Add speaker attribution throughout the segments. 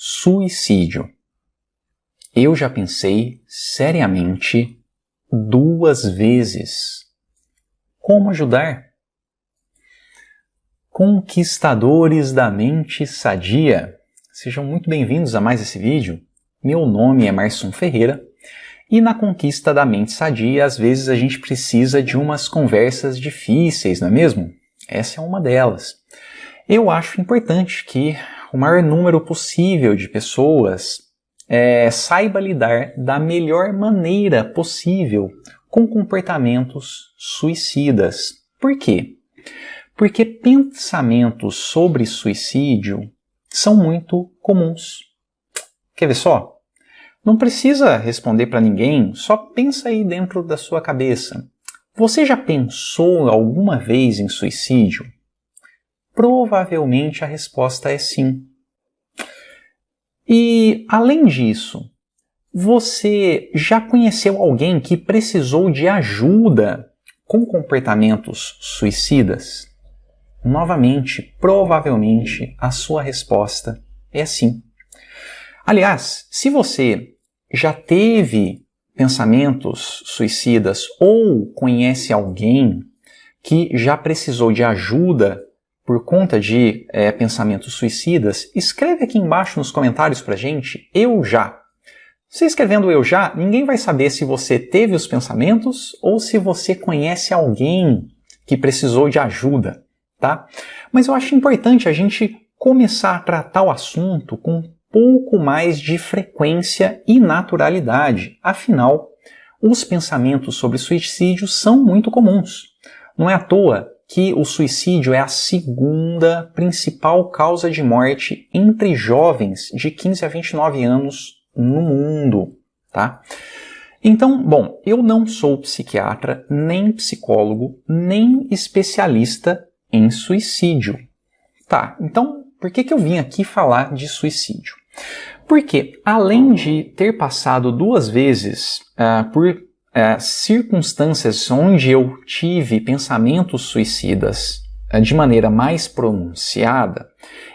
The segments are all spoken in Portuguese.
Speaker 1: Suicídio. Eu já pensei seriamente 2 vezes. Como ajudar? Conquistadores da mente sadia. Sejam muito bem-vindos a mais esse vídeo. Meu nome é Marson Ferreira e na conquista da mente sadia, às vezes a gente precisa de umas conversas difíceis, não é mesmo? Essa é uma delas. Eu acho importante que o maior número possível de pessoas saiba lidar da melhor maneira possível com comportamentos suicidas. Por quê? Porque pensamentos sobre suicídio são muito comuns. Quer ver só? Não precisa responder para ninguém, só pensa aí dentro da sua cabeça. Você já pensou alguma vez em suicídio? Provavelmente a resposta é sim. E, além disso, você já conheceu alguém que precisou de ajuda com comportamentos suicidas? Novamente, provavelmente, a sua resposta é sim. Aliás, se você já teve pensamentos suicidas ou conhece alguém que já precisou de ajuda por conta de pensamentos suicidas, escreve aqui embaixo nos comentários pra gente, eu já. Você escrevendo eu já, ninguém vai saber se você teve os pensamentos ou se você conhece alguém que precisou de ajuda, tá? Mas eu acho importante a gente começar a tratar o assunto com um pouco mais de frequência e naturalidade. Afinal, os pensamentos sobre suicídio são muito comuns. Não é à toa que o suicídio é a segunda principal causa de morte entre jovens de 15 a 29 anos no mundo, tá? Então, bom, eu não sou psiquiatra, nem psicólogo, nem especialista em suicídio. Tá, então por que eu vim aqui falar de suicídio? Porque, além de ter passado 2 vezes por circunstâncias onde eu tive pensamentos suicidas de maneira mais pronunciada,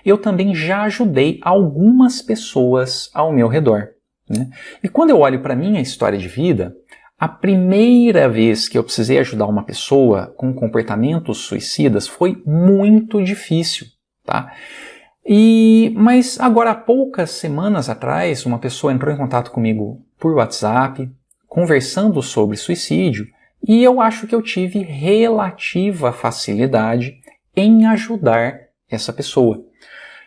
Speaker 1: eu também já ajudei algumas pessoas ao meu redor, né? E quando eu olho para a minha história de vida, a primeira vez que eu precisei ajudar uma pessoa com comportamentos suicidas foi muito difícil, tá? Mas agora, há poucas semanas atrás, uma pessoa entrou em contato comigo por WhatsApp, conversando sobre suicídio, e eu acho que eu tive relativa facilidade em ajudar essa pessoa.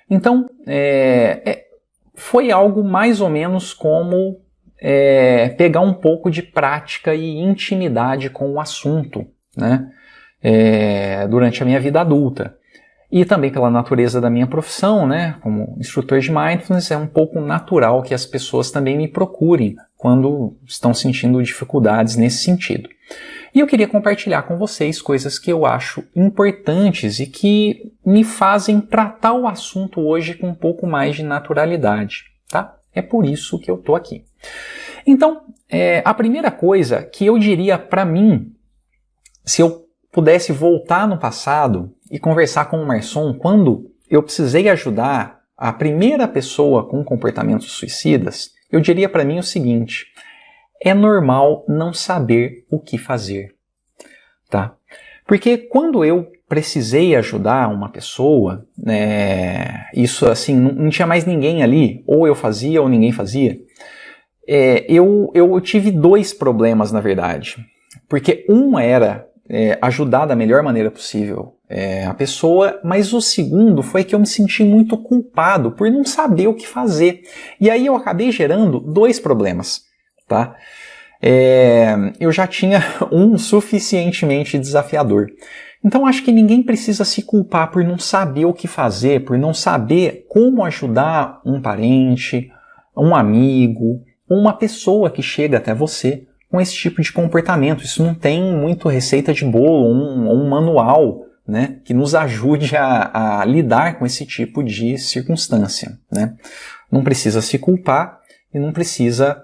Speaker 1: Então, foi algo mais ou menos como pegar um pouco de prática e intimidade com o assunto, né? Durante a minha vida adulta. E também pela natureza da minha profissão, né, como instrutor de Mindfulness, é um pouco natural que as pessoas também me procurem quando estão sentindo dificuldades nesse sentido. E eu queria compartilhar com vocês coisas que eu acho importantes e que me fazem tratar o assunto hoje com um pouco mais de naturalidade, tá? É por isso que eu tô aqui. Então, a primeira coisa que eu diria para mim, se eu pudesse voltar no passado e conversar com o Marson quando eu precisei ajudar a primeira pessoa com comportamentos suicidas, eu diria para mim o seguinte: é normal não saber o que fazer, tá? Porque quando eu precisei ajudar uma pessoa, isso assim, não tinha mais ninguém ali, ou eu fazia ou ninguém fazia, eu tive 2 problemas na verdade. Porque um era ajudar da melhor maneira possível a pessoa, mas o segundo foi que eu me senti muito culpado por não saber o que fazer. E aí eu acabei gerando 2 problemas, tá? Eu já tinha um suficientemente desafiador. Então acho que ninguém precisa se culpar por não saber o que fazer, por não saber como ajudar um parente, um amigo, ou uma pessoa que chega até você com esse tipo de comportamento. Isso não tem muito receita de bolo, um manual, né, que nos ajude a lidar com esse tipo de circunstância, né? Não precisa se culpar e não precisa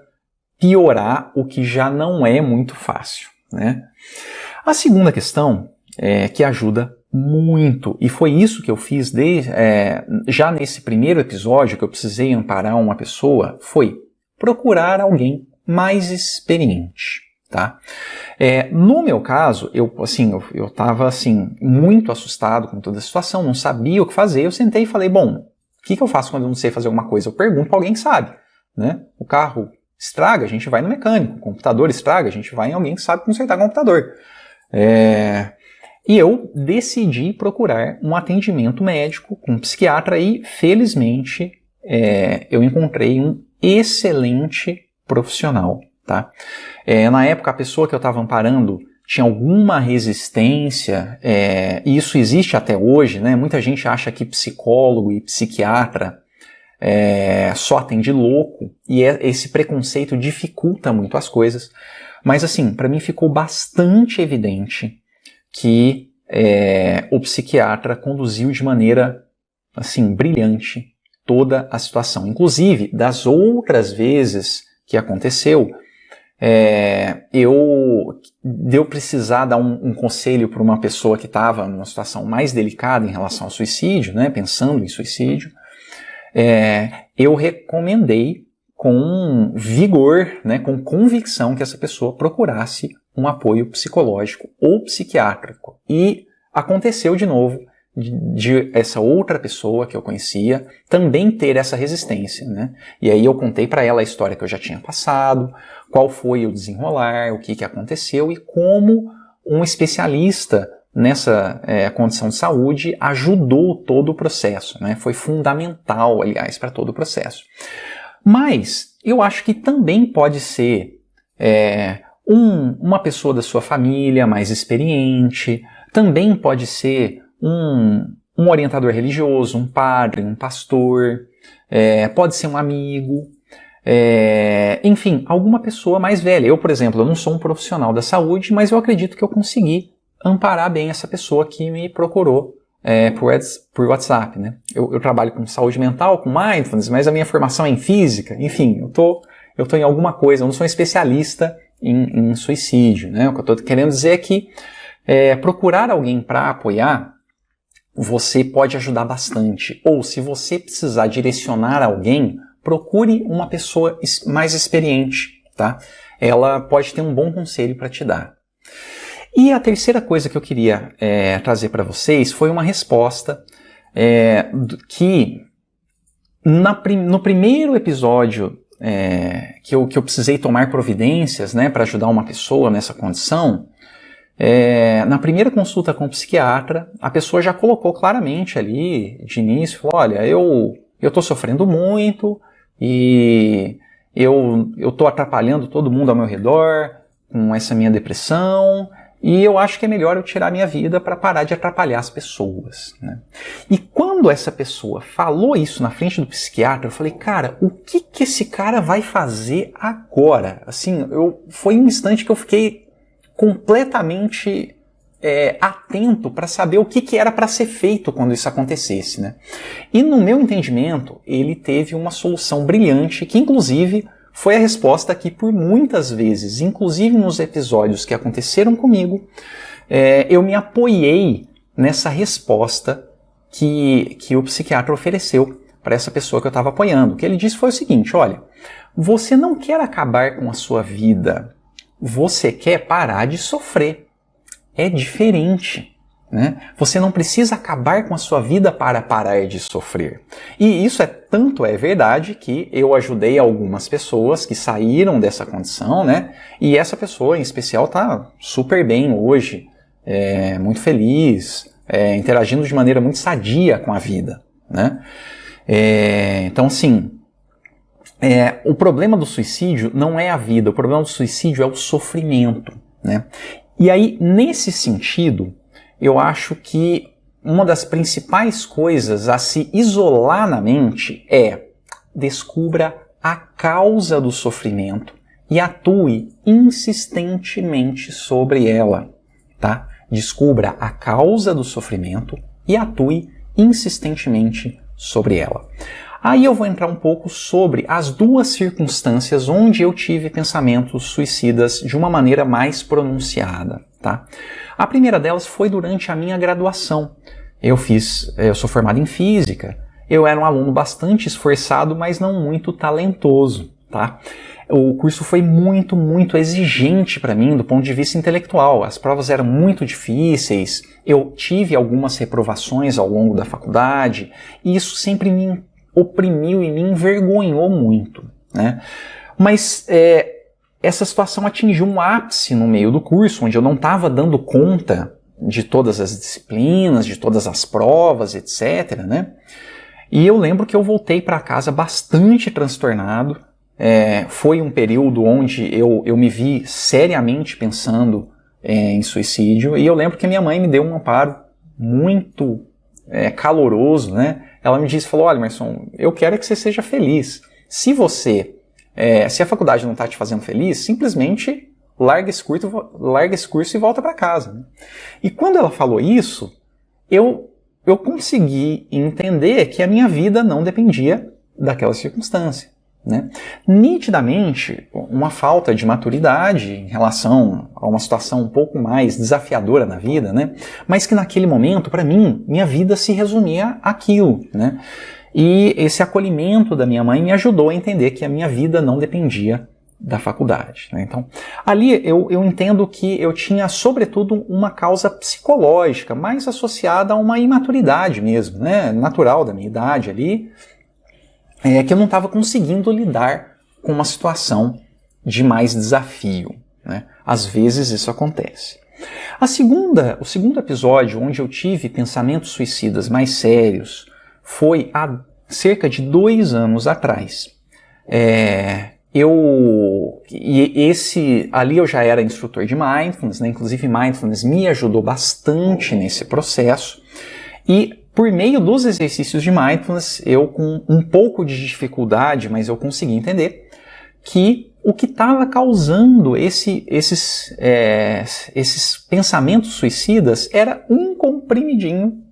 Speaker 1: piorar o que já não é muito fácil, né? A segunda questão que ajuda muito. E foi isso que eu fiz já nesse primeiro episódio, que eu precisei amparar uma pessoa, foi procurar alguém mais experiente. Tá? No meu caso, eu estava muito assustado com toda a situação, não sabia o que fazer. Eu sentei e falei, bom, o que eu faço quando eu não sei fazer alguma coisa? Eu pergunto para alguém que sabe. Né? O carro estraga, a gente vai no mecânico. O computador estraga, a gente vai em alguém que sabe consertar o computador. E eu decidi procurar um atendimento médico com um psiquiatra e, felizmente, eu encontrei um excelente profissional. Tá? Na época, a pessoa que eu estava amparando tinha alguma resistência, e isso existe até hoje, né? Muita gente acha que psicólogo e psiquiatra só atende louco, e esse preconceito dificulta muito as coisas. Mas assim, para mim ficou bastante evidente que o psiquiatra conduziu de maneira assim, brilhante toda a situação. Inclusive, das outras vezes que aconteceu, eu precisar dar um conselho para uma pessoa que estava numa situação mais delicada em relação ao suicídio, né, pensando em suicídio, eu recomendei com vigor, né, com convicção que essa pessoa procurasse um apoio psicológico ou psiquiátrico. E aconteceu de novo de essa outra pessoa que eu conhecia também ter essa resistência, né? E aí eu contei para ela a história que eu já tinha passado, qual foi o desenrolar, o que aconteceu e como um especialista nessa condição de saúde ajudou todo o processo, né? Foi fundamental, aliás, para todo o processo. Mas eu acho que também pode ser uma pessoa da sua família mais experiente, também pode ser um orientador religioso, um padre, um pastor, pode ser um amigo, enfim, alguma pessoa mais velha. Eu, por exemplo, eu não sou um profissional da saúde, mas eu acredito que eu consegui amparar bem essa pessoa que me procurou por WhatsApp, né? Eu trabalho com saúde mental, com mindfulness, mas a minha formação é em física, enfim, eu tô em alguma coisa, eu não sou um especialista em suicídio, né? O que eu estou querendo dizer é que procurar alguém para apoiar, você pode ajudar bastante. Ou se você precisar direcionar alguém, procure uma pessoa mais experiente, tá? Ela pode ter um bom conselho para te dar. E a terceira coisa que eu queria trazer para vocês foi uma resposta que no primeiro episódio que eu precisei tomar providências, né, para ajudar uma pessoa nessa condição, na primeira consulta com o psiquiatra, a pessoa já colocou claramente ali, de início, falou, olha, eu estou sofrendo muito e eu estou atrapalhando todo mundo ao meu redor com essa minha depressão e eu acho que é melhor eu tirar minha vida para parar de atrapalhar as pessoas, né? E quando essa pessoa falou isso na frente do psiquiatra, eu falei, cara, o que esse cara vai fazer agora? Assim, foi um instante que eu fiquei completamente atento para saber o que era para ser feito quando isso acontecesse, né? E no meu entendimento, ele teve uma solução brilhante, que inclusive foi a resposta que por muitas vezes, inclusive nos episódios que aconteceram comigo, eu me apoiei nessa resposta que o psiquiatra ofereceu para essa pessoa que eu estava apoiando. O que ele disse foi o seguinte, olha, você não quer acabar com a sua vida, você quer parar de sofrer. É diferente, né? Você não precisa acabar com a sua vida para parar de sofrer. E isso tanto é verdade que eu ajudei algumas pessoas que saíram dessa condição, né? E essa pessoa em especial está super bem hoje, muito feliz, interagindo de maneira muito sadia com a vida, né? Então, assim, o problema do suicídio não é a vida, o problema do suicídio é o sofrimento, né? E aí, nesse sentido, eu acho que uma das principais coisas a se isolar na mente descubra a causa do sofrimento e atue insistentemente sobre ela, tá? Descubra a causa do sofrimento e atue insistentemente sobre ela. Aí eu vou entrar um pouco sobre as duas circunstâncias onde eu tive pensamentos suicidas de uma maneira mais pronunciada, tá? A primeira delas foi durante a minha graduação. Eu sou formado em física, eu era um aluno bastante esforçado, mas não muito talentoso, tá? O curso foi muito, muito exigente para mim do ponto de vista intelectual. As provas eram muito difíceis, eu tive algumas reprovações ao longo da faculdade, e isso sempre me oprimiu e me envergonhou muito, né? Mas essa situação atingiu um ápice no meio do curso, onde eu não estava dando conta de todas as disciplinas, de todas as provas, etc., né? E eu lembro que eu voltei para casa bastante transtornado. Foi um período onde eu me vi seriamente pensando em suicídio, e eu lembro que minha mãe me deu um amparo muito caloroso, né? Ela me disse, falou, olha, Emerson, eu quero que você seja feliz. Se a faculdade não está te fazendo feliz, simplesmente larga esse curso e volta para casa, né? E quando ela falou isso, eu consegui entender que a minha vida não dependia daquela circunstância, né? Nitidamente, uma falta de maturidade em relação a uma situação um pouco mais desafiadora na vida, né? Mas que naquele momento, para mim, minha vida se resumia àquilo, né? E esse acolhimento da minha mãe me ajudou a entender que a minha vida não dependia da faculdade, né? Então, ali eu entendo que eu tinha, sobretudo, uma causa psicológica, mais associada a uma imaturidade mesmo, né? Natural da minha idade ali, que eu não estava conseguindo lidar com uma situação de mais desafio, né? Às vezes isso acontece. O segundo episódio onde eu tive pensamentos suicidas mais sérios foi há cerca de 2 anos atrás. Ali eu já era instrutor de Mindfulness, né? Inclusive Mindfulness me ajudou bastante nesse processo, e por meio dos exercícios de Mindfulness, eu com um pouco de dificuldade, mas eu consegui entender que o que estava causando esses pensamentos suicidas era um comprimidinho.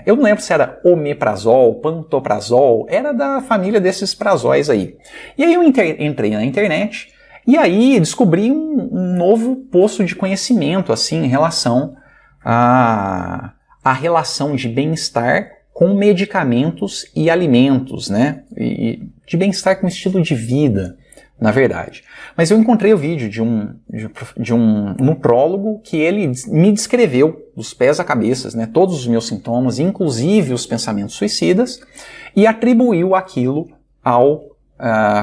Speaker 1: Eu não lembro se era omeprazol, pantoprazol, era da família desses prazóis aí. E aí eu entrei na internet e aí descobri um novo poço de conhecimento assim, em relação à relação de bem-estar com medicamentos e alimentos, né? E de bem-estar com estilo de vida, na verdade. Mas eu encontrei o vídeo de um nutrólogo que ele me descreveu dos pés à cabeça, né, todos os meus sintomas, inclusive os pensamentos suicidas, e atribuiu aquilo ao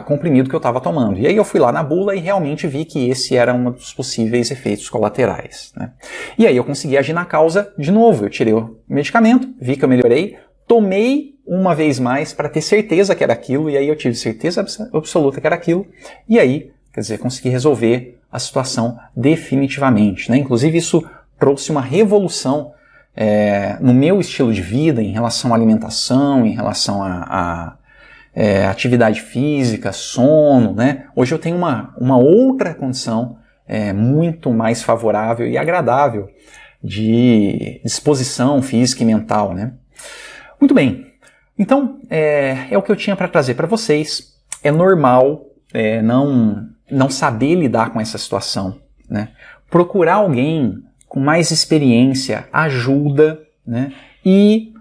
Speaker 1: comprimido que eu estava tomando. E aí eu fui lá na bula e realmente vi que esse era um dos possíveis efeitos colaterais, né? E aí eu consegui agir na causa de novo. Eu tirei o medicamento, vi que eu melhorei, tomei uma vez mais para ter certeza que era aquilo, e aí eu tive certeza absoluta que era aquilo, e aí, quer dizer, consegui resolver a situação definitivamente, né? Inclusive isso trouxe uma revolução no meu estilo de vida, em relação à alimentação, em relação a atividade física, sono, né? Hoje eu tenho uma outra condição muito mais favorável e agradável de disposição física e mental, né? Muito bem, então é o que eu tinha para trazer para vocês. É normal não saber lidar com essa situação, né? Procurar alguém com mais experiência ajuda, né? E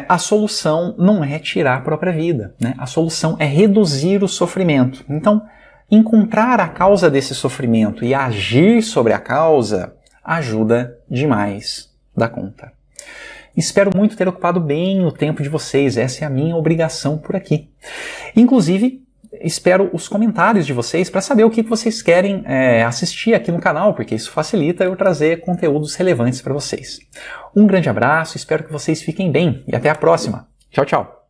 Speaker 1: a solução não é tirar a própria vida, né? A solução é reduzir o sofrimento. Então, encontrar a causa desse sofrimento e agir sobre a causa ajuda demais da conta. Espero muito ter ocupado bem o tempo de vocês, essa é a minha obrigação por aqui. Inclusive, espero os comentários de vocês para saber o que vocês querem assistir aqui no canal, porque isso facilita eu trazer conteúdos relevantes para vocês. Um grande abraço, espero que vocês fiquem bem e até a próxima. Tchau, tchau!